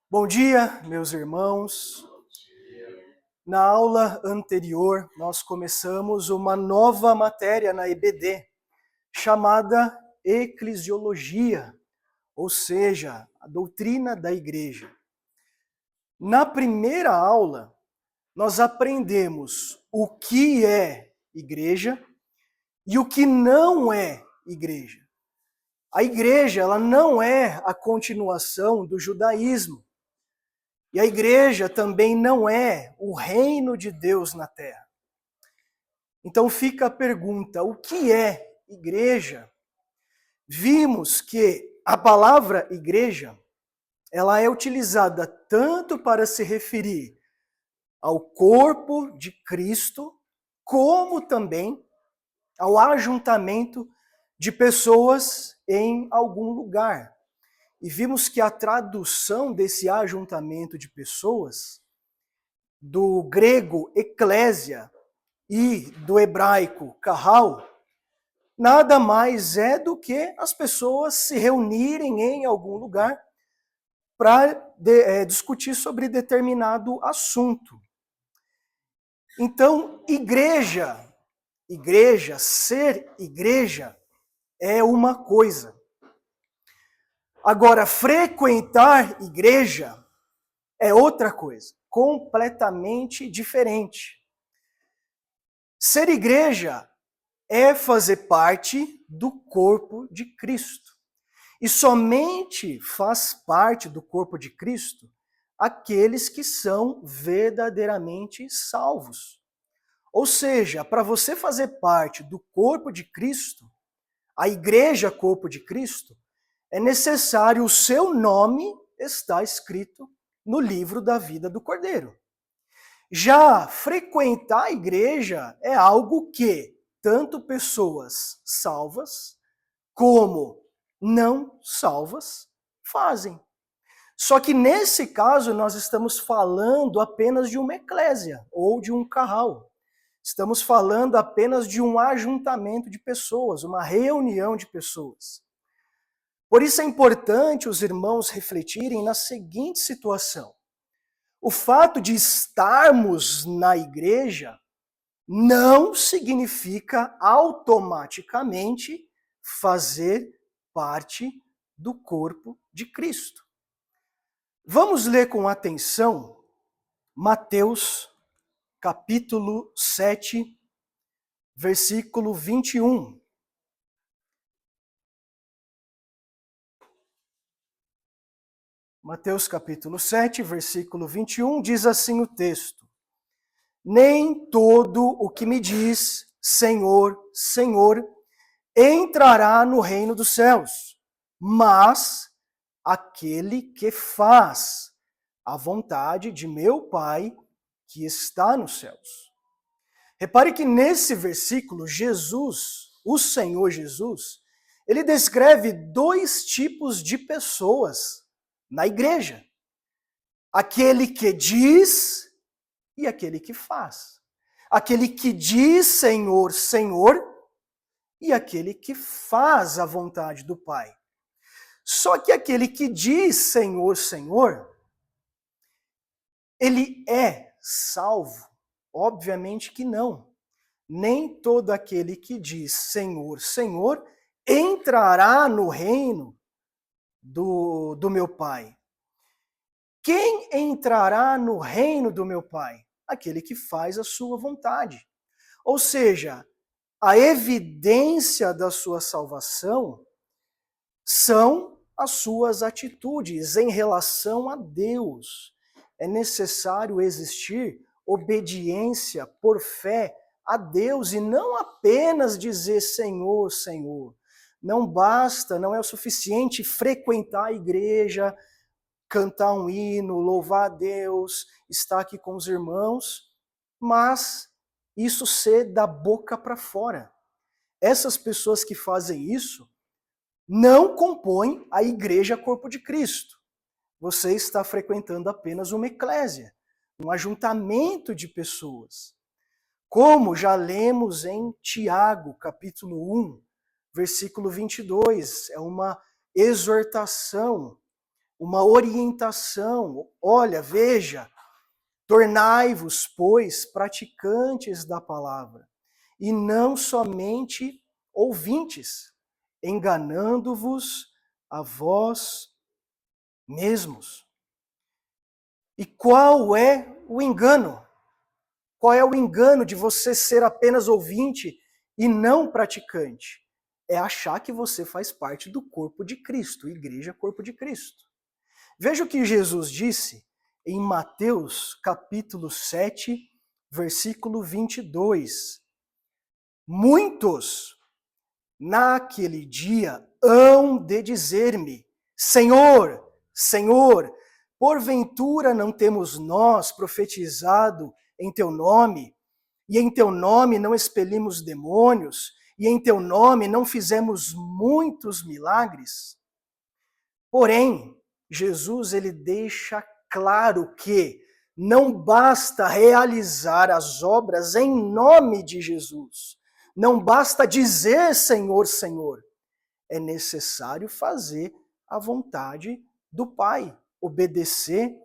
Bom dia, meus irmãos. Na aula anterior, nós começamos uma nova matéria na EBD, chamada Eclesiologia, ou seja, a doutrina da igreja. Na primeira aula, nós aprendemos o que é igreja e o que não é igreja. A igreja, ela não é a continuação do judaísmo. E a igreja também não é o reino de Deus na terra. Então fica a pergunta: o que é igreja? Vimos que a palavra igreja, ela é utilizada tanto para se referir ao corpo de Cristo, como também ao ajuntamento de pessoas em algum lugar. E vimos que a tradução desse ajuntamento de pessoas, do grego eclésia e do hebraico kahal, nada mais é do que as pessoas se reunirem em algum lugar para discutir sobre determinado assunto. Então, igreja, ser igreja é uma coisa. Agora, frequentar igreja é outra coisa, completamente diferente. Ser igreja é fazer parte do corpo de Cristo. E somente faz parte do corpo de Cristo aqueles que são verdadeiramente salvos. Ou seja, para você fazer parte do corpo de Cristo, a igreja corpo de Cristo, é necessário o seu nome estar escrito no livro da vida do Cordeiro. Já frequentar a igreja é algo que tanto pessoas salvas como não salvas fazem. Só que nesse caso nós estamos falando apenas de uma eclésia ou de um carral. Estamos falando apenas de um ajuntamento de pessoas, uma reunião de pessoas. Por isso é importante os irmãos refletirem na seguinte situação: o fato de estarmos na igreja não significa automaticamente fazer parte do corpo de Cristo. Vamos ler com atenção Mateus, capítulo 7, versículo 21. Mateus capítulo 7, versículo 21, diz assim o texto: nem todo o que me diz, Senhor, Senhor, entrará no reino dos céus, mas aquele que faz a vontade de meu Pai que está nos céus. Repare que nesse versículo, Jesus, o Senhor Jesus, ele descreve dois tipos de pessoas na igreja: aquele que diz e aquele que faz. Aquele que diz Senhor, Senhor, e aquele que faz a vontade do Pai. Só que aquele que diz Senhor, Senhor, ele é salvo? Obviamente que não. Nem todo aquele que diz Senhor, Senhor, entrará no reino do meu Pai. Quem entrará no reino do meu Pai? Aquele que faz a sua vontade. Ou seja, a evidência da sua salvação são as suas atitudes em relação a Deus. É necessário existir obediência por fé a Deus e não apenas dizer Senhor, Senhor. Não basta, não é o suficiente frequentar a igreja, cantar um hino, louvar a Deus, estar aqui com os irmãos, mas isso ser da boca para fora. Essas pessoas que fazem isso não compõem a igreja corpo de Cristo. Você está frequentando apenas uma eclésia, um ajuntamento de pessoas. Como já lemos em Tiago, capítulo 1, versículo 22, é uma exortação uma orientação. Olha, veja, tornai-vos, pois, praticantes da palavra, e não somente ouvintes, enganando-vos a vós mesmos. E qual é o engano? Qual é o engano de você ser apenas ouvinte e não praticante? É achar que você faz parte do corpo de Cristo, igreja, corpo de Cristo. Veja o que Jesus disse em Mateus capítulo 7, versículo 22. Muitos naquele dia hão de dizer-me: Senhor, Senhor, porventura não temos nós profetizado em teu nome, e em teu nome não expelimos demônios, e em teu nome não fizemos muitos milagres? Porém, Jesus ele deixa claro que não basta realizar as obras em nome de Jesus. Não basta dizer Senhor, Senhor. É necessário fazer a vontade do Pai, obedecer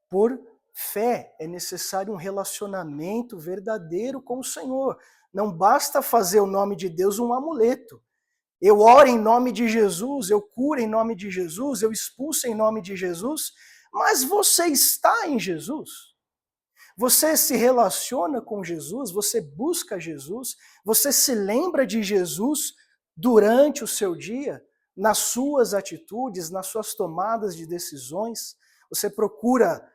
por fé. É necessário um relacionamento verdadeiro com o Senhor. Não basta fazer o nome de Deus um amuleto. Eu oro em nome de Jesus, eu curo em nome de Jesus, eu expulso em nome de Jesus, mas você está em Jesus. Você se relaciona com Jesus, você busca Jesus, você se lembra de Jesus durante o seu dia, nas suas atitudes, nas suas tomadas de decisões. Você procura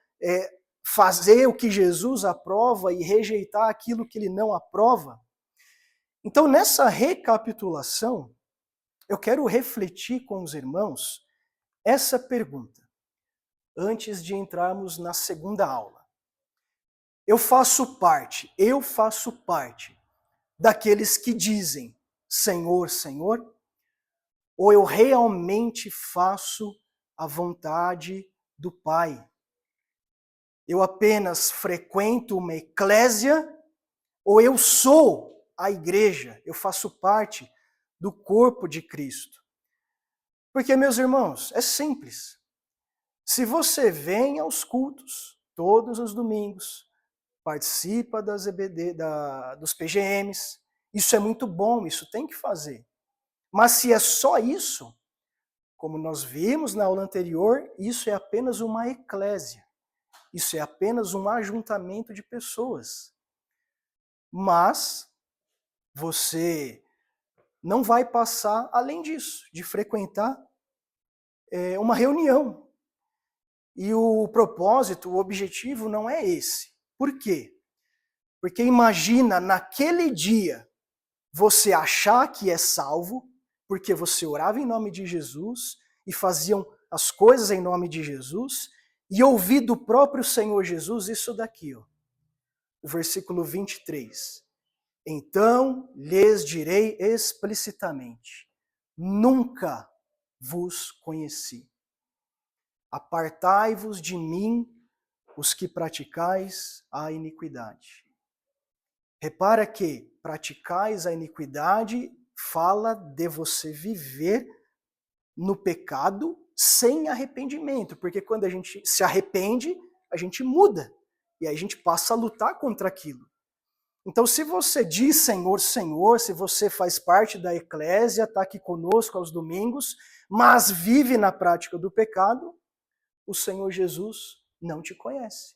fazer o que Jesus aprova e rejeitar aquilo que ele não aprova. Então, nessa recapitulação, eu quero refletir com os irmãos essa pergunta, antes de entrarmos na segunda aula. Eu faço parte daqueles que dizem Senhor, Senhor? Ou eu realmente faço a vontade do Pai? Eu apenas frequento uma eclésia? Ou eu sou a igreja? Eu faço parte do corpo de Cristo? Porque, meus irmãos, é simples. Se você vem aos cultos todos os domingos, participa das EBD, dos PGMs, isso é muito bom, isso tem que fazer. Mas se é só isso, como nós vimos na aula anterior, isso é apenas uma eclésia. Isso é apenas um ajuntamento de pessoas. Mas você não vai passar além disso, de frequentar uma reunião. E o propósito, o objetivo não é esse. Por quê? Porque imagina naquele dia você achar que é salvo, porque você orava em nome de Jesus e faziam as coisas em nome de Jesus, e ouvir do próprio Senhor Jesus isso daqui, ó, o versículo 23. Então lhes direi explicitamente: nunca vos conheci. Apartai-vos de mim, os que praticais a iniquidade. Repara que praticais a iniquidade fala de você viver no pecado sem arrependimento, porque quando a gente se arrepende, a gente muda, e aí a gente passa a lutar contra aquilo. Então, se você diz Senhor, Senhor, se você faz parte da eclésia, está aqui conosco aos domingos, mas vive na prática do pecado, o Senhor Jesus não te conhece.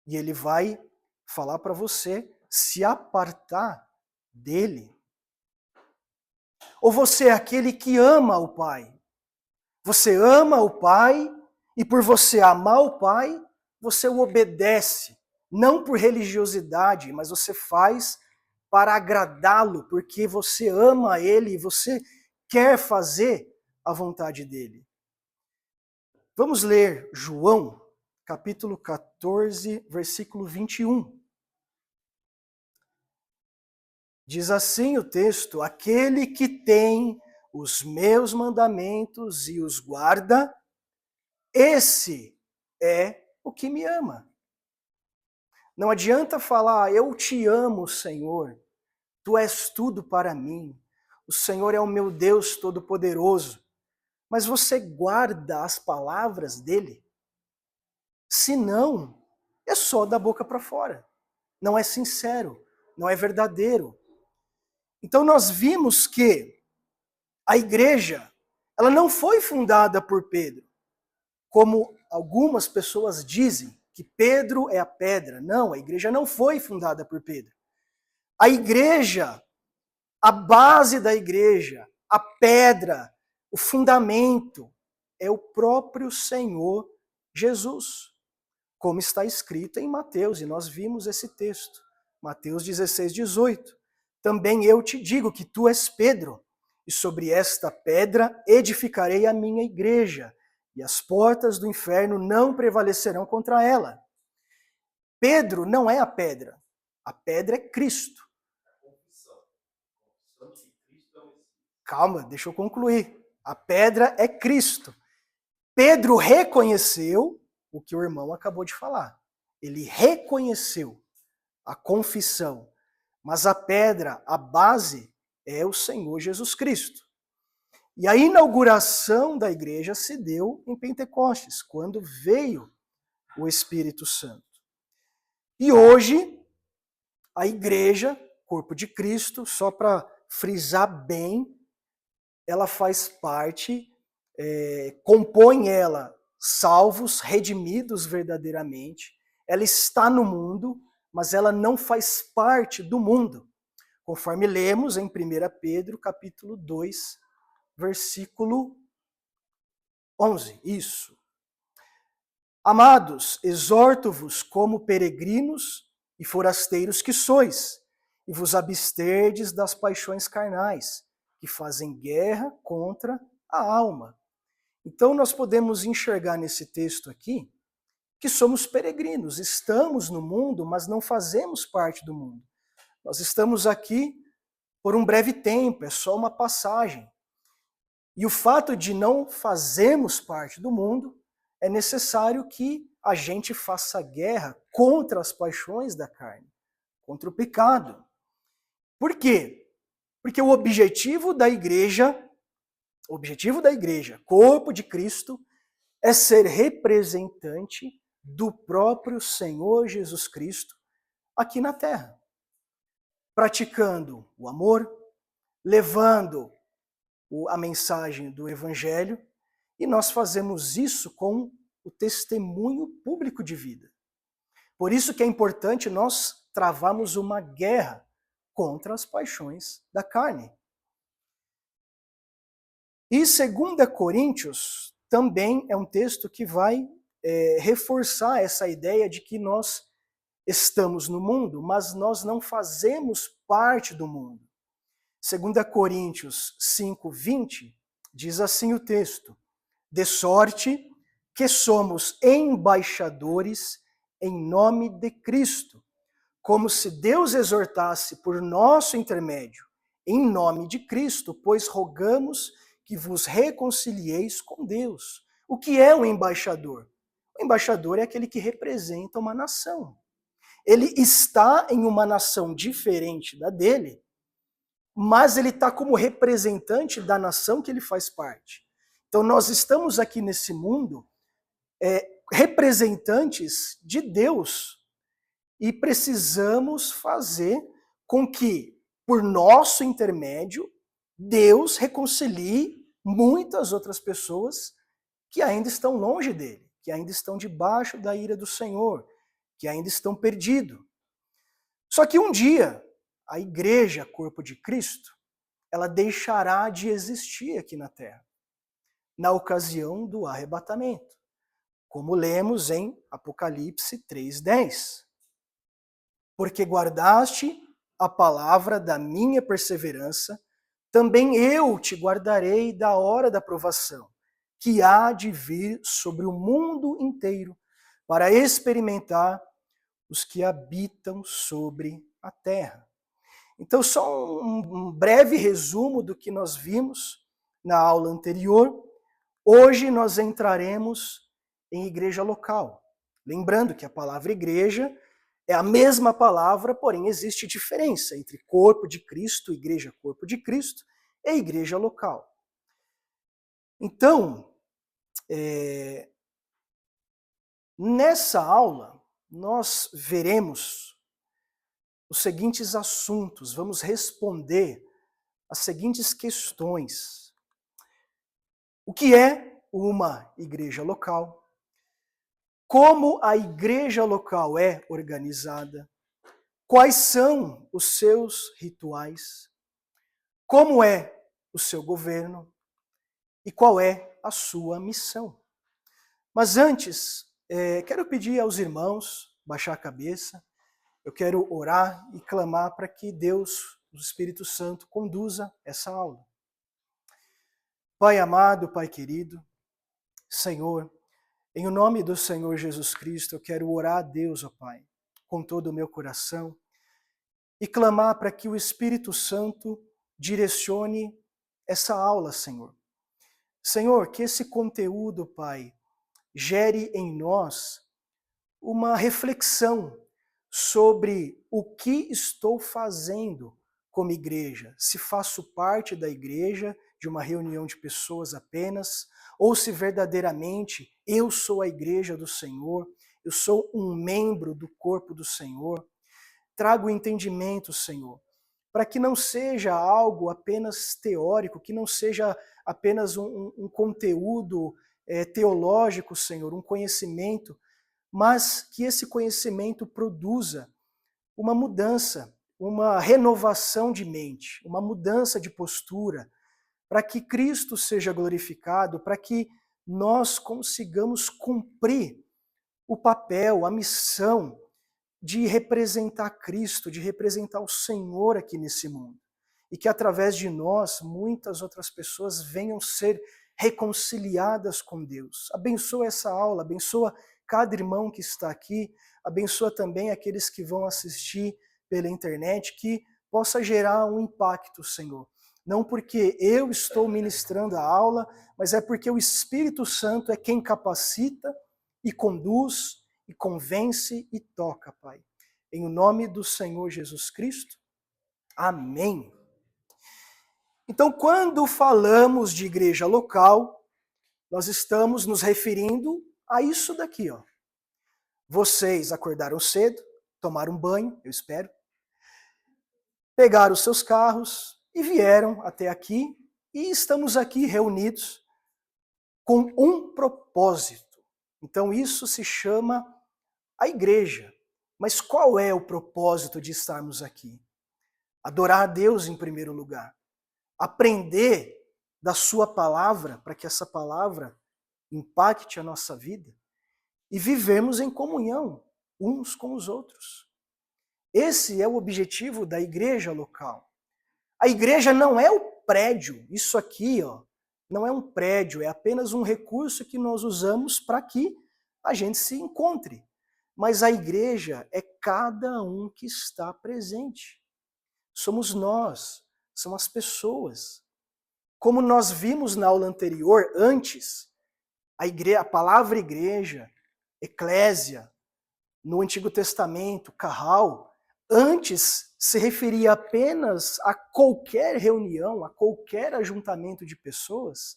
E ele vai falar para você se apartar dele. Ou você é aquele que ama o Pai. Você ama o Pai e por você amar o Pai, você o obedece. Não por religiosidade, mas você faz para agradá-lo, porque você ama ele e você quer fazer a vontade dele. Vamos ler João, capítulo 14, versículo 21. Diz assim o texto: aquele que tem os meus mandamentos e os guarda, esse é o que me ama. Não adianta falar, eu te amo, Senhor, tu és tudo para mim, o Senhor é o meu Deus Todo-Poderoso. mas você guarda as palavras dele? Se não, é só da boca para fora. Não é sincero, não é verdadeiro. Então nós vimos que a igreja, ela não foi fundada por Pedro, como algumas pessoas dizem, que Pedro é a pedra. Não, a igreja não foi fundada por Pedro. A igreja, a base da igreja, a pedra, o fundamento, é o próprio Senhor Jesus, como está escrito em Mateus, e nós vimos esse texto, Mateus 16, 18. Também eu te digo que tu és Pedro, e sobre esta pedra edificarei a minha igreja, e as portas do inferno não prevalecerão contra ela. Pedro não é a pedra é Cristo. Calma, deixa eu concluir. A pedra é Cristo. Pedro reconheceu o que o irmão acabou de falar. Ele reconheceu a confissão. Mas a pedra, a base, é o Senhor Jesus Cristo. E a inauguração da igreja se deu em Pentecostes, quando veio o Espírito Santo. E hoje, a igreja, corpo de Cristo, só para frisar bem, ela faz parte, compõe ela salvos, redimidos verdadeiramente. Ela está no mundo, mas ela não faz parte do mundo. Conforme lemos em 1 Pedro, capítulo 2, versículo 11. Isso. Amados, exorto-vos como peregrinos e forasteiros que sois, e vos absterdes das paixões carnais, que fazem guerra contra a alma. Então nós podemos enxergar nesse texto aqui que somos peregrinos, estamos no mundo, mas não fazemos parte do mundo. Nós estamos aqui por um breve tempo, é só uma passagem. E o fato de não fazermos parte do mundo, é necessário que a gente faça guerra contra as paixões da carne, contra o pecado. Por quê? Porque o objetivo da igreja, corpo de Cristo, é ser representante do próprio Senhor Jesus Cristo aqui na terra, praticando o amor, levando a mensagem do Evangelho, e nós fazemos isso com o testemunho público de vida. Por isso que é importante nós travarmos uma guerra contra as paixões da carne. E 2 Coríntios também é um texto que vai reforçar essa ideia de que nós estamos no mundo, mas nós não fazemos parte do mundo. 2 Coríntios 5:20 diz assim o texto: de sorte que somos embaixadores em nome de Cristo, como se Deus exortasse por nosso intermédio, em nome de Cristo, pois rogamos que vos reconcilieis com Deus. O que é um embaixador? O embaixador é aquele que representa uma nação. Ele está em uma nação diferente da dele, mas ele está como representante da nação que ele faz parte. Então nós estamos aqui nesse mundo representantes de Deus e precisamos fazer com que, por nosso intermédio, Deus reconcilie muitas outras pessoas que ainda estão longe dele, que ainda estão debaixo da ira do Senhor, que ainda estão perdidos. Só que um dia, a igreja, corpo de Cristo, ela deixará de existir aqui na terra, na ocasião do arrebatamento, como lemos em Apocalipse 3:10. Porque guardaste a palavra da minha perseverança, também eu te guardarei da hora da provação, que há de vir sobre o mundo inteiro, para experimentar os que habitam sobre a terra. Então, só um breve resumo do que nós vimos na aula anterior. Hoje nós entraremos em igreja local. Lembrando que a palavra igreja é a mesma palavra, porém existe diferença entre corpo de Cristo, igreja corpo de Cristo, e igreja local. Então, nessa aula, nós veremos os seguintes assuntos, vamos responder as seguintes questões. O que é uma igreja local? Como a igreja local é organizada? Quais são os seus rituais? Como é o seu governo? E qual é a sua missão? Mas antes, quero pedir aos irmãos baixar a cabeça. Eu quero orar e clamar para que Deus, o Espírito Santo, conduza essa aula. Pai amado, Pai querido, Senhor, em o nome do Senhor Jesus Cristo, eu quero orar a Deus, ó Pai, com todo o meu coração, e clamar para que o Espírito Santo direcione essa aula, Senhor. Senhor, que esse conteúdo, Pai, gere em nós uma reflexão sobre o que estou fazendo como igreja. Se faço parte da igreja, de uma reunião de pessoas apenas, ou se verdadeiramente eu sou a igreja do Senhor, eu sou um membro do corpo do Senhor. Trago entendimento, Senhor, para que não seja algo apenas teórico, que não seja apenas um conteúdo teológico, Senhor, um conhecimento, mas que esse conhecimento produza uma mudança, uma renovação de mente, uma mudança de postura, para que Cristo seja glorificado, para que nós consigamos cumprir o papel, a missão de representar Cristo, de representar o Senhor aqui nesse mundo. E que através de nós, muitas outras pessoas venham ser reconciliadas com Deus. Abençoa essa aula, abençoa cada irmão que está aqui, abençoa também aqueles que vão assistir pela internet, que possa gerar um impacto, Senhor. Não porque eu estou ministrando a aula, mas é porque o Espírito Santo é quem capacita e conduz e convence e toca, Pai. Em o nome do Senhor Jesus Cristo. Amém. Então, quando falamos de igreja local, nós estamos nos referindo a isso daqui, ó. Vocês acordaram cedo, tomaram um banho, eu espero, pegaram os seus carros e vieram até aqui, e estamos aqui reunidos com um propósito. Então, isso se chama a igreja. Mas qual é o propósito de estarmos aqui? Adorar a Deus em primeiro lugar. Aprender da sua palavra, para que essa palavra impacte a nossa vida. E vivemos em comunhão uns com os outros. Esse é o objetivo da igreja local. A igreja não é o prédio. Isso aqui, ó, não é um prédio, é apenas um recurso que nós usamos para que a gente se encontre. Mas a igreja é cada um que está presente. Somos nós, são as pessoas. Como nós vimos na aula anterior, antes, a palavra igreja, eclésia, no Antigo Testamento, carral, antes se referia apenas a qualquer reunião, a qualquer ajuntamento de pessoas.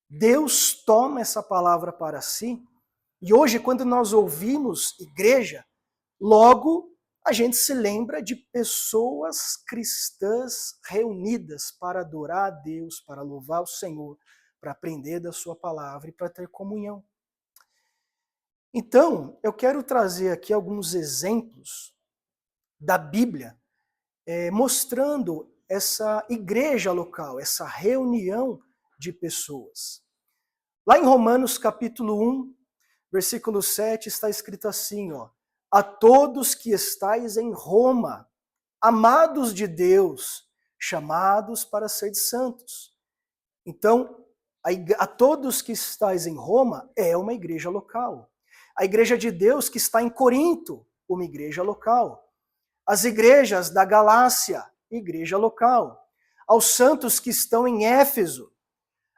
Deus toma essa palavra para si. E hoje, quando nós ouvimos igreja, logo a gente se lembra de pessoas cristãs reunidas para adorar a Deus, para louvar o Senhor, para aprender da sua palavra e para ter comunhão. Então, eu quero trazer aqui alguns exemplos da Bíblia, mostrando essa igreja local, essa reunião de pessoas. Lá em Romanos capítulo 1, versículo 7, está escrito assim, ó: a todos que estáis em Roma, amados de Deus, chamados para ser santos. Então, a todos que estáis em Roma é uma igreja local. A igreja de Deus que está em Corinto, uma igreja local. As igrejas da Galácia, igreja local. Aos santos que estão em Éfeso.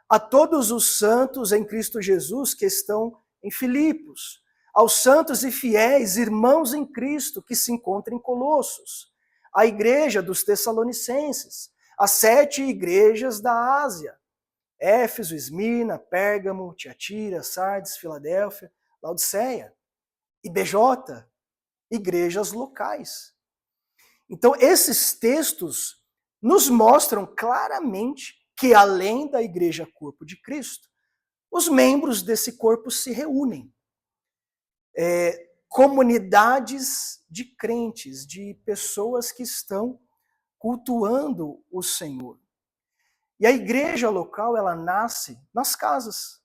A todos os santos em Cristo Jesus que estão em Filipos, aos santos e fiéis irmãos em Cristo que se encontram em Colossos, a igreja dos Tessalonicenses, as 7 igrejas da Ásia. Éfeso, Esmirna, Pérgamo, Tiatira, Sardes, Filadélfia, Laodiceia e BJ, igrejas locais. Então, esses textos nos mostram claramente que, além da igreja corpo de Cristo, os membros desse corpo se reúnem. Comunidades de crentes, de pessoas que estão cultuando o Senhor. E a igreja local, ela nasce nas casas.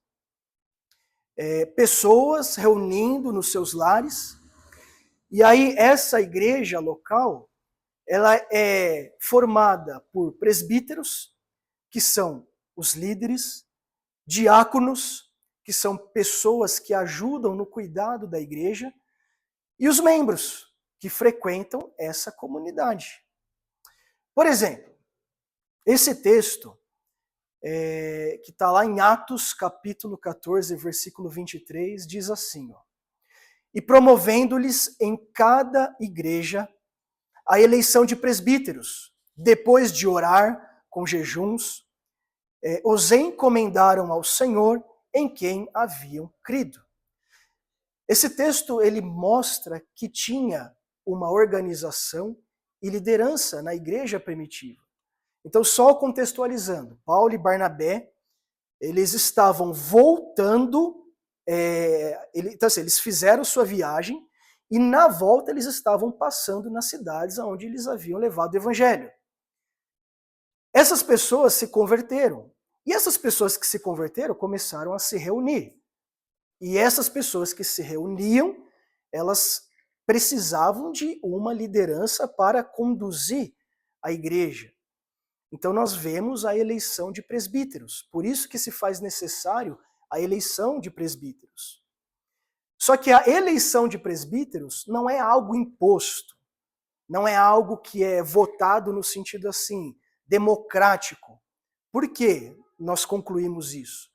Pessoas reunindo nos seus lares. E aí essa igreja local, ela é formada por presbíteros, que são os líderes, diáconos, que são pessoas que ajudam no cuidado da igreja, e os membros, que frequentam essa comunidade. Por exemplo, esse texto, que está lá em Atos capítulo 14, versículo 23, diz assim, ó, e promovendo-lhes em cada igreja a eleição de presbíteros, depois de orar com jejuns, os encomendaram ao Senhor em quem haviam crido. Esse texto, ele mostra que tinha uma organização e liderança na igreja primitiva. Então, só contextualizando, Paulo e Barnabé, eles estavam voltando, então, assim, eles fizeram sua viagem e na volta eles estavam passando nas cidades onde eles haviam levado o evangelho. Essas pessoas se converteram. E essas pessoas que se converteram começaram a se reunir. E essas pessoas que se reuniam, elas precisavam de uma liderança para conduzir a igreja. Então nós vemos a eleição de presbíteros. Por isso que se faz necessário a eleição de presbíteros. Só que a eleição de presbíteros não é algo imposto. Não é algo que é votado no sentido assim, democrático. Por quê nós concluímos isso?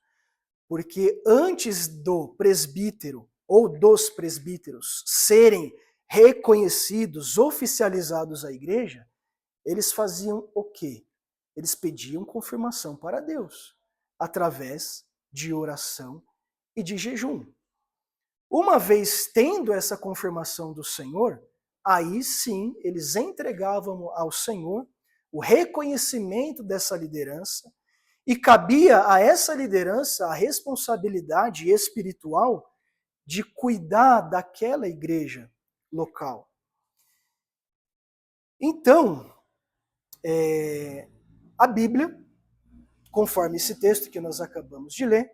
Porque antes do presbítero ou dos presbíteros serem reconhecidos, oficializados à igreja, eles faziam o quê? Eles pediam confirmação para Deus, através de oração e de jejum. Uma vez tendo essa confirmação do Senhor, aí sim eles entregavam ao Senhor o reconhecimento dessa liderança e cabia a essa liderança a responsabilidade espiritual de cuidar daquela igreja local. Então, a Bíblia, conforme esse texto que nós acabamos de ler,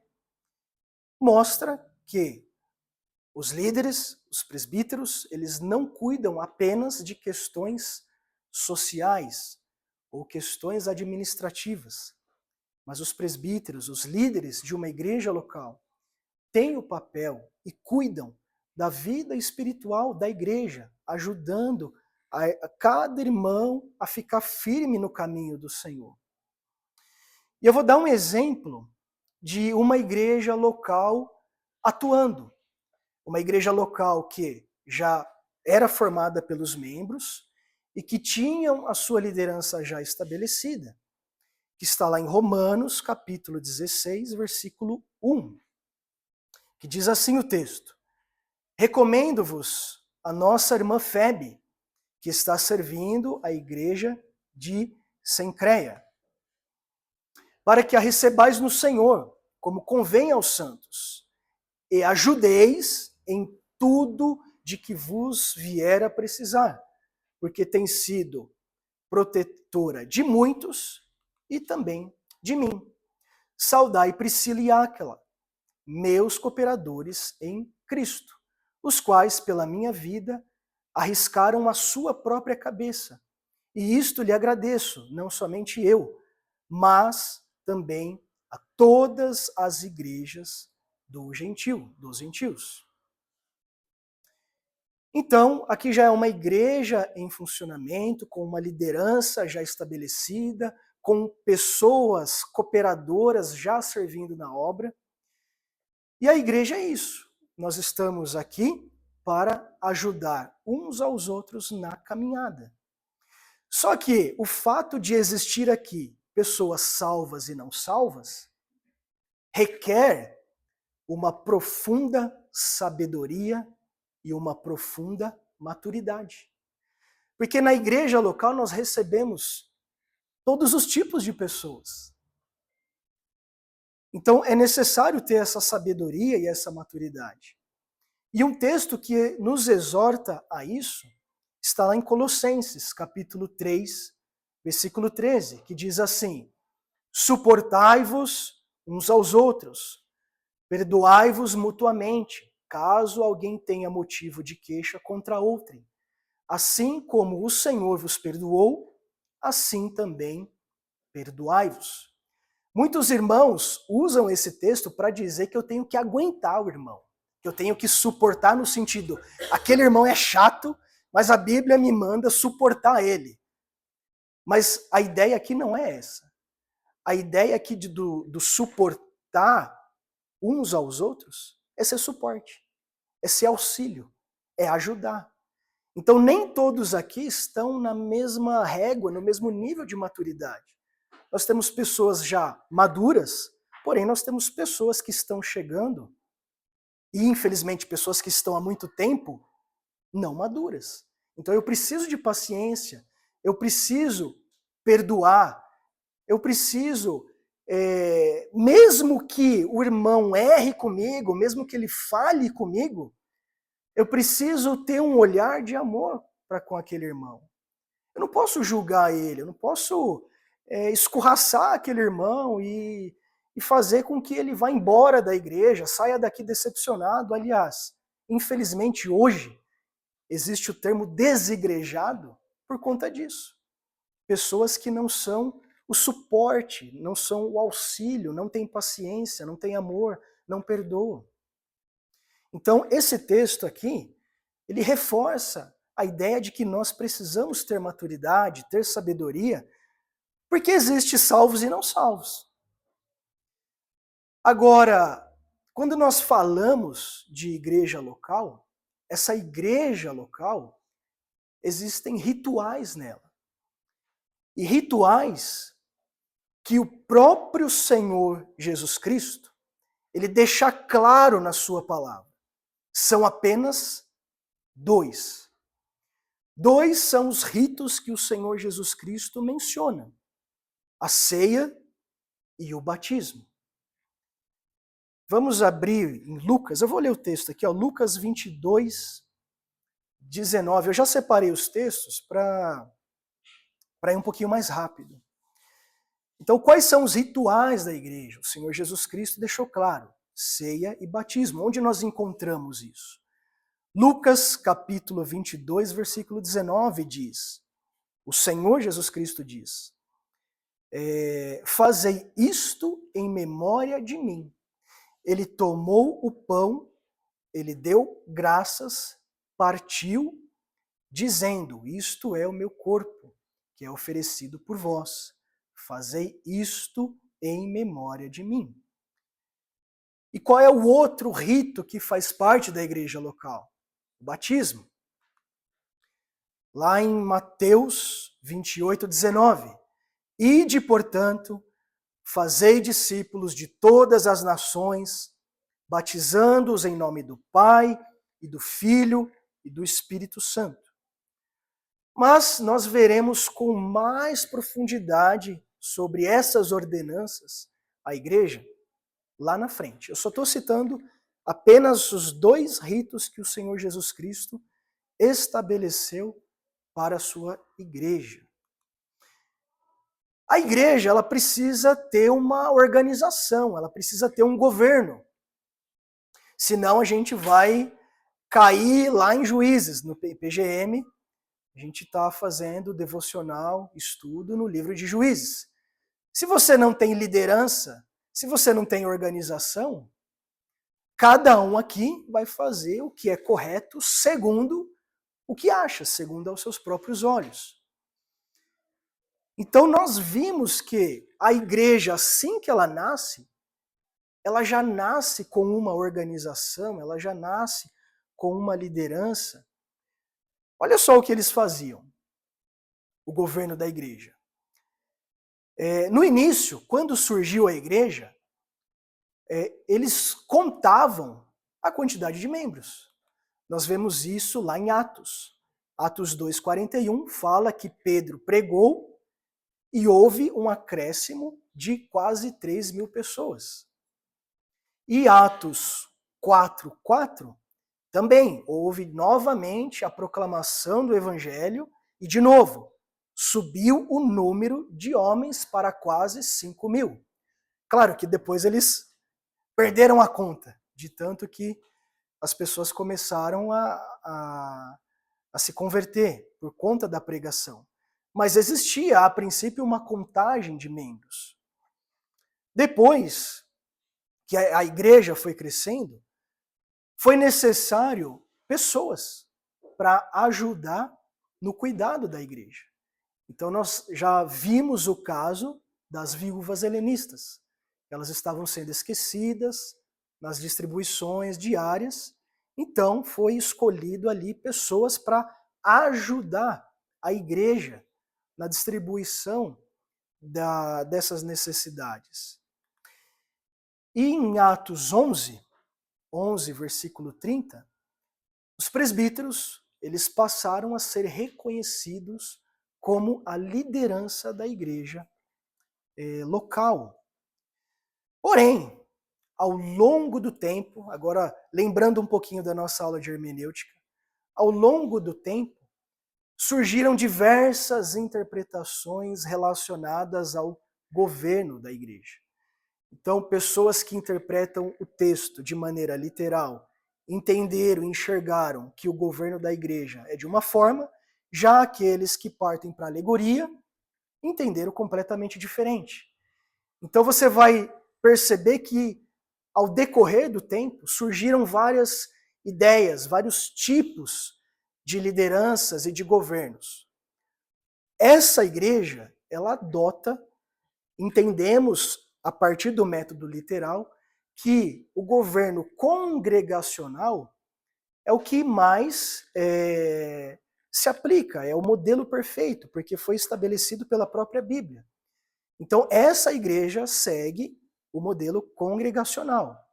mostra que os líderes, os presbíteros, eles não cuidam apenas de questões sociais ou questões administrativas, mas os presbíteros, os líderes de uma igreja local, têm o papel e cuidam da vida espiritual da igreja, ajudando a cada irmão a ficar firme no caminho do Senhor. E eu vou dar um exemplo de uma igreja local atuando. Uma igreja local que já era formada pelos membros e que tinham a sua liderança já estabelecida, que está lá em Romanos, capítulo 16, versículo 1, que diz assim o texto: recomendo-vos a nossa irmã Febe, que está servindo a igreja de Cencreia, para que a recebais no Senhor, como convém aos santos, e ajudeis em tudo de que vos vier a precisar, porque tem sido protetora de muitos e também de mim. Saudai Priscila e Áquila, meus cooperadores em Cristo, os quais, pela minha vida, arriscaram a sua própria cabeça. E isto lhe agradeço, não somente eu, mas também a todas as igrejas dos gentios. Então, aqui já é uma igreja em funcionamento, com uma liderança já estabelecida, com pessoas cooperadoras já servindo na obra. E a igreja é isso. Nós estamos aqui para ajudar uns aos outros na caminhada. Só que o fato de existir aqui pessoas salvas e não salvas requer uma profunda sabedoria e uma profunda maturidade. Porque na igreja local nós recebemos todos os tipos de pessoas. Então é necessário ter essa sabedoria e essa maturidade. E um texto que nos exorta a isso está lá em Colossenses, capítulo 3, versículo 13, que diz assim: suportai-vos uns aos outros, perdoai-vos mutuamente, caso alguém tenha motivo de queixa contra outrem. Assim como o Senhor vos perdoou, assim também perdoai-vos. Muitos irmãos usam esse texto para dizer que eu tenho que aguentar o irmão, que eu tenho que suportar no sentido, aquele irmão é chato, mas a Bíblia me manda suportar ele. Mas a ideia aqui não é essa. A ideia aqui do suportar uns aos outros é ser suporte, é ser auxílio, é ajudar. Então nem todos aqui estão na mesma régua, no mesmo nível de maturidade. Nós temos pessoas já maduras, porém nós temos pessoas que estão chegando, e infelizmente pessoas que estão há muito tempo, não maduras. Então eu preciso de paciência, eu preciso perdoar, eu preciso, mesmo que o irmão erre comigo, mesmo que ele fale comigo, eu preciso ter um olhar de amor para com aquele irmão. Eu não posso julgar ele, eu não posso escorraçar aquele irmão e fazer com que ele vá embora da igreja, saia daqui decepcionado. Aliás, infelizmente hoje existe o termo desigrejado por conta disso. Pessoas que não são o suporte, não são o auxílio, não têm paciência, não têm amor, não perdoam. Então, esse texto aqui, ele reforça a ideia de que nós precisamos ter maturidade, ter sabedoria, porque existe salvos e não salvos. Agora, quando nós falamos de igreja local, essa igreja local, existem rituais nela. E rituais que o próprio Senhor Jesus Cristo, ele deixa claro na sua palavra. São apenas dois. Dois são os ritos que o Senhor Jesus Cristo menciona: a ceia e o batismo. Vamos abrir em Lucas, eu vou ler o texto aqui, ó, Lucas 22, 19. Eu já separei os textos para ir um pouquinho mais rápido. Então, quais são os rituais da igreja? O Senhor Jesus Cristo deixou claro: ceia e batismo. Onde nós encontramos isso? Lucas, capítulo 22, versículo 19 diz, o Senhor Jesus Cristo diz, fazei isto em memória de mim. Ele tomou o pão, ele deu graças, partiu, dizendo: isto é o meu corpo, que é oferecido por vós. Fazei isto em memória de mim. E qual é o outro rito que faz parte da igreja local? O batismo. Lá em Mateus 28, 19. Ide, portanto, fazei discípulos de todas as nações, batizando-os em nome do Pai, e do Filho, e do Espírito Santo. Mas nós veremos com mais profundidade sobre essas ordenanças à igreja lá na frente. Eu só estou citando apenas os dois ritos que o Senhor Jesus Cristo estabeleceu para a sua igreja. A igreja, ela precisa ter uma organização, ela precisa ter um governo. Senão a gente vai cair lá em Juízes, no PGM. A gente está fazendo devocional, estudo no livro de Juízes. Se você não tem liderança, se você não tem organização, cada um aqui vai fazer o que é correto segundo o que acha, segundo aos seus próprios olhos. Então nós vimos que a igreja, assim que ela já nasce com uma organização, ela já nasce com uma liderança. Olha só o que eles faziam, o governo da igreja. No início, quando surgiu a igreja, eles contavam a quantidade de membros. Nós vemos isso lá em Atos. Atos 2:41 fala que Pedro pregou e houve um acréscimo de quase 3.000 pessoas. E Atos 4:4 também houve novamente a proclamação do evangelho e, de novo, subiu o número de homens para quase 5.000. Claro que depois eles perderam a conta, de tanto que as pessoas começaram a se converter por conta da pregação. Mas existia, a princípio, uma contagem de membros. Depois que a igreja foi crescendo, foi necessário pessoas para ajudar no cuidado da igreja. Então nós já vimos o caso das viúvas helenistas. Elas estavam sendo esquecidas nas distribuições diárias, então foi escolhido ali pessoas para ajudar a igreja na distribuição dessas necessidades. E em Atos 11, versículo 30, os presbíteros, eles passaram a ser reconhecidos como a liderança da igreja local. Porém, ao longo do tempo, agora lembrando um pouquinho da nossa aula de hermenêutica, ao longo do tempo, surgiram diversas interpretações relacionadas ao governo da igreja. Então, pessoas que interpretam o texto de maneira literal entenderam, enxergaram que o governo da igreja é de uma forma, já aqueles que partem para a alegoria entenderam completamente diferente. Então você vai perceber que, ao decorrer do tempo, surgiram várias ideias, vários tipos de lideranças e de governos. Essa igreja, ela adota, entendemos a partir do método literal, que o governo congregacional é o que mais se aplica, é o modelo perfeito, porque foi estabelecido pela própria Bíblia. Então, essa igreja segue o modelo congregacional.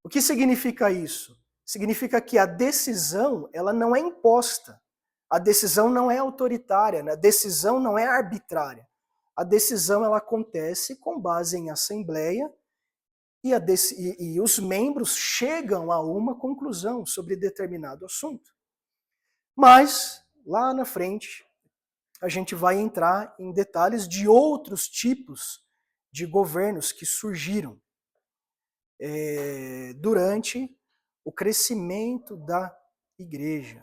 O que significa isso? Significa que a decisão, ela não é imposta. A decisão não é autoritária, a decisão não é arbitrária. A decisão, ela acontece com base em assembleia e os membros chegam a uma conclusão sobre determinado assunto. Mas, lá na frente, a gente vai entrar em detalhes de outros tipos de governos que surgiram durante o crescimento da igreja.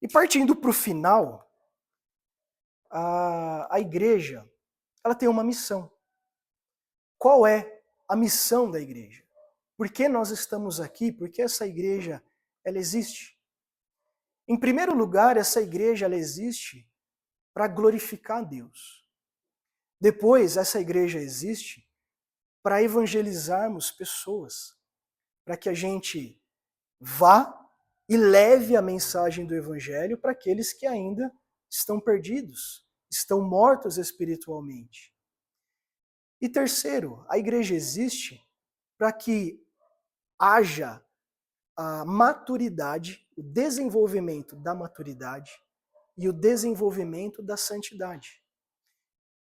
E partindo para o final, a igreja, ela tem uma missão. Qual é a missão da igreja? Por que nós estamos aqui? Por que essa igreja ela existe? Em primeiro lugar, essa igreja ela existe para glorificar a Deus. Depois, essa igreja existe para evangelizarmos pessoas, para que a gente vá e leve a mensagem do evangelho para aqueles que ainda estão perdidos, estão mortos espiritualmente. E terceiro, a igreja existe para que haja a maturidade, o desenvolvimento da maturidade e o desenvolvimento da santidade.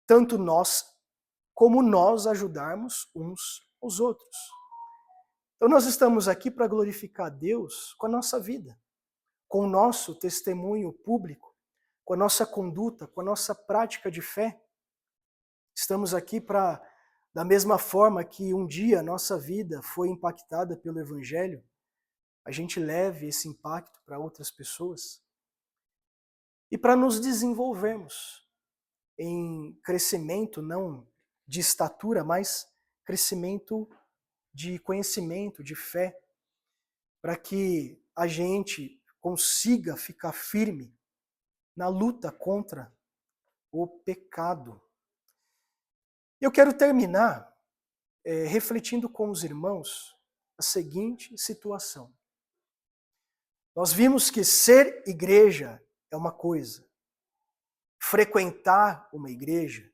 Tanto nós como nós ajudarmos uns aos outros. Então nós estamos aqui para glorificar a Deus com a nossa vida, com o nosso testemunho público, com a nossa conduta, com a nossa prática de fé. Estamos aqui para, da mesma forma que um dia a nossa vida foi impactada pelo Evangelho, a gente leve esse impacto para outras pessoas e para nos desenvolvermos em crescimento, não de estatura, mas crescimento de conhecimento, de fé, para que a gente consiga ficar firme na luta contra o pecado. Eu quero terminar refletindo com os irmãos a seguinte situação. Nós vimos que ser igreja é uma coisa, frequentar uma igreja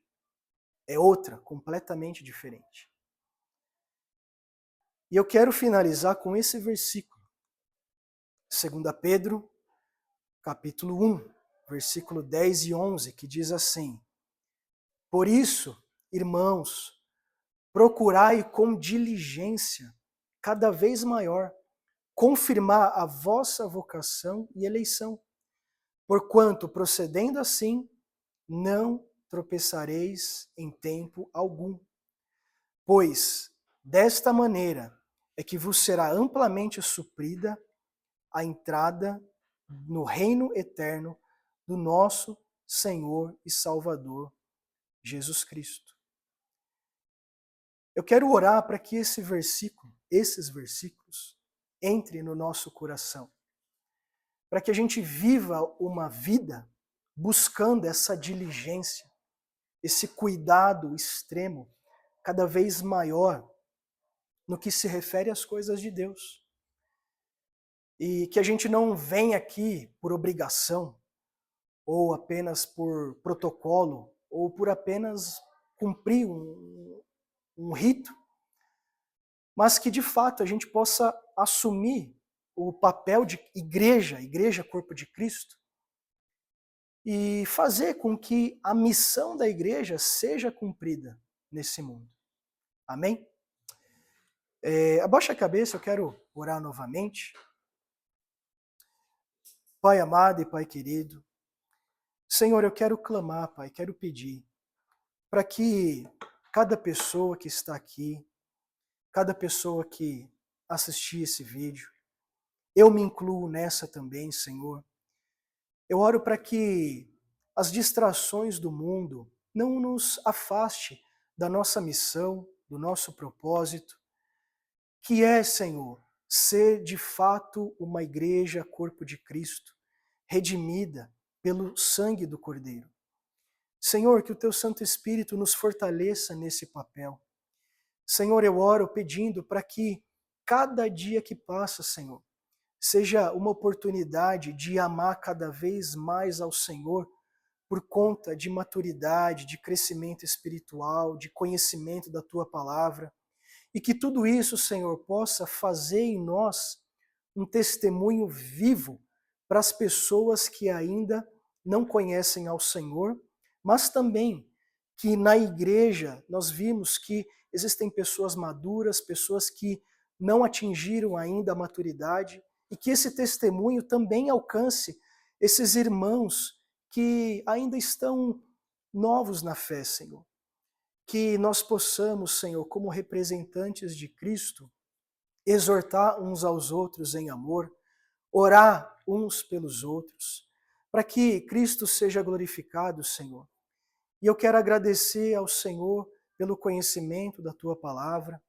é outra, completamente diferente. E eu quero finalizar com esse versículo, 2 Pedro, capítulo 1, versículo 10 e 11, que diz assim: Por isso, irmãos, procurai com diligência, cada vez maior, confirmar a vossa vocação e eleição, porquanto, procedendo assim, não tropeçareis em tempo algum. Pois, desta maneira é que vos será amplamente suprida a entrada no reino eterno do nosso Senhor e Salvador, Jesus Cristo. Eu quero orar para que esses versículos, entrem no nosso coração, para que a gente viva uma vida buscando essa diligência, esse cuidado extremo, cada vez maior, no que se refere às coisas de Deus. E que a gente não venha aqui por obrigação, ou apenas por protocolo, ou por apenas cumprir um rito, mas que de fato a gente possa assumir o papel de igreja corpo de Cristo, e fazer com que a missão da igreja seja cumprida nesse mundo. Amém? Abaixa a cabeça, eu quero orar novamente. Pai amado e Pai querido, Senhor, eu quero clamar, Pai, quero pedir para que cada pessoa que está aqui, cada pessoa que assistir esse vídeo, eu me incluo nessa também, Senhor. Eu oro para que as distrações do mundo não nos afaste da nossa missão, do nosso propósito, que é, Senhor, ser de fato uma igreja, corpo de Cristo, redimida pelo sangue do Cordeiro. Senhor, que o Teu Santo Espírito nos fortaleça nesse papel. Senhor, eu oro pedindo para que cada dia que passa, Senhor, seja uma oportunidade de amar cada vez mais ao Senhor por conta de maturidade, de crescimento espiritual, de conhecimento da Tua palavra. E que tudo isso, Senhor, possa fazer em nós um testemunho vivo para as pessoas que ainda não conhecem ao Senhor, mas também que na igreja nós vimos que existem pessoas maduras, pessoas que não atingiram ainda a maturidade, e que esse testemunho também alcance esses irmãos que ainda estão novos na fé, Senhor. Que nós possamos, Senhor, como representantes de Cristo, exortar uns aos outros em amor, orar uns pelos outros, para que Cristo seja glorificado, Senhor. E eu quero agradecer ao Senhor pelo conhecimento da Tua palavra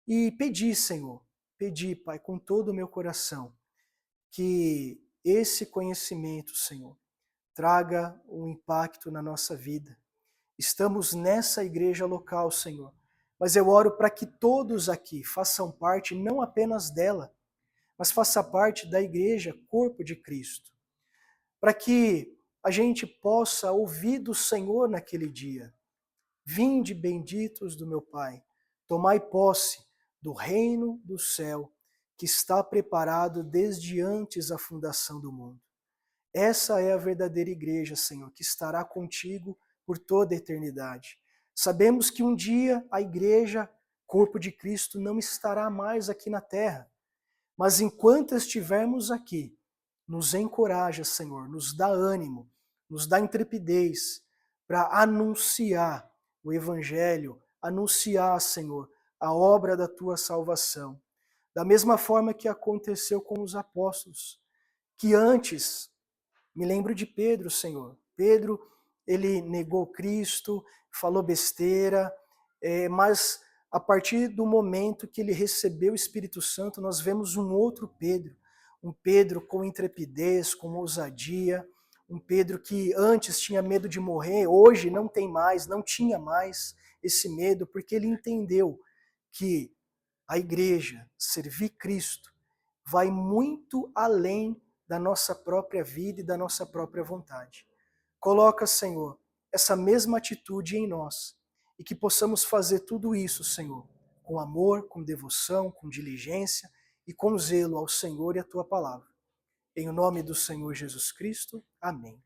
e pedir, Senhor, pedir, Pai, com todo o meu coração, que esse conhecimento, Senhor, traga um impacto na nossa vida. Estamos nessa igreja local, Senhor, mas eu oro para que todos aqui façam parte não apenas dela, mas faça parte da igreja, corpo de Cristo, para que a gente possa ouvir do Senhor naquele dia: Vinde, benditos do meu Pai, tomai posse do reino do céu, que está preparado desde antes a fundação do mundo. Essa é a verdadeira igreja, Senhor, que estará contigo por toda a eternidade. Sabemos que um dia a igreja, corpo de Cristo, não estará mais aqui na terra, mas enquanto estivermos aqui, nos encoraja, Senhor, nos dá ânimo, nos dá intrepidez para anunciar o Evangelho, anunciar, Senhor, a obra da Tua salvação. Da mesma forma que aconteceu com os apóstolos, que antes, me lembro de Pedro, Senhor. Pedro, ele negou Cristo, falou besteira, mas a partir do momento que ele recebeu o Espírito Santo, nós vemos um outro Pedro. Um Pedro com intrepidez, com ousadia, um Pedro que antes tinha medo de morrer, hoje não tem mais, não tinha mais esse medo, porque ele entendeu que a igreja, servir Cristo, vai muito além da nossa própria vida e da nossa própria vontade. Coloca, Senhor, essa mesma atitude em nós, e que possamos fazer tudo isso, Senhor, com amor, com devoção, com diligência e com zelo ao Senhor e à tua palavra. Em nome do Senhor Jesus Cristo. Amém.